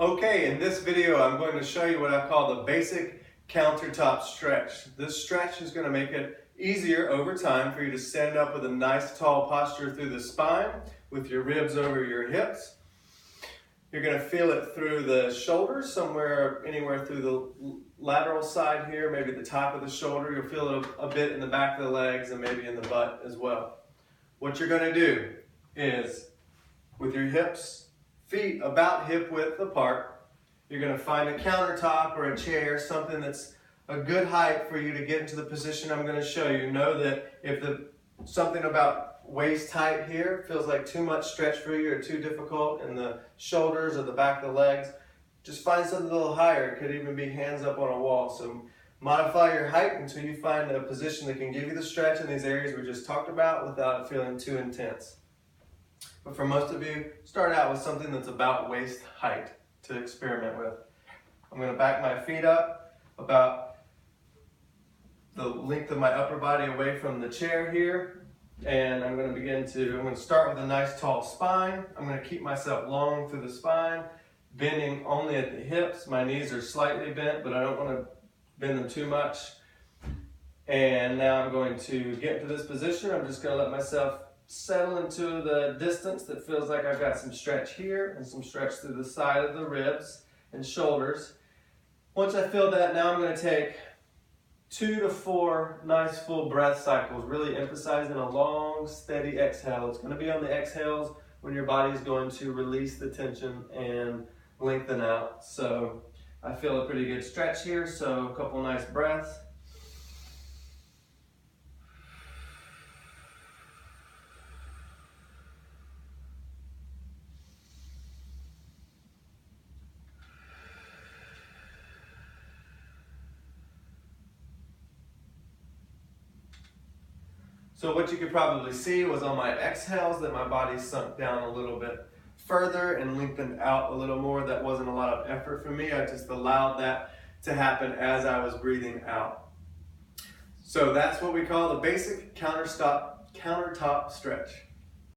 Okay, in this video I'm going to show you what I call the basic countertop stretch. This stretch is going to make it easier over time for you to stand up with a nice tall posture through the spine with your ribs over your hips. You're going to feel it through the shoulders, anywhere through the lateral side here, maybe the top of the shoulder. You'll feel it a bit in the back of the legs and maybe in the butt as well. What you're going to do is, with your feet about hip width apart, you're going to find a countertop or a chair, something that's a good height for you to get into the position I'm going to show you. Know that if something about waist height here feels like too much stretch for you or too difficult in the shoulders or the back of the legs, just find something a little higher. It could even be hands up on a wall. So modify your height until you find a position that can give you the stretch in these areas we just talked about without it feeling too intense. But for most of you, start out with something that's about waist height to experiment with. I'm going to back my feet up about the length of my upper body away from the chair here. And I'm going to start with a nice tall spine. I'm going to keep myself long through the spine, bending only at the hips. My knees are slightly bent, but I don't want to bend them too much. And now I'm going to get into this position. I'm just going to let myself settle into the distance that feels like I've got some stretch here and some stretch through the side of the ribs and shoulders. Once I feel that, now I'm going to take 2 to 4 nice full breath cycles, really emphasizing a long, steady exhale. It's going to be on the exhales when your body is going to release the tension and lengthen out. So I feel a pretty good stretch here, so a couple nice breaths. So what you could probably see was on my exhales that my body sunk down a little bit further and lengthened out a little more. That wasn't a lot of effort for me. I just allowed that to happen as I was breathing out. So that's what we call the basic countertop stretch.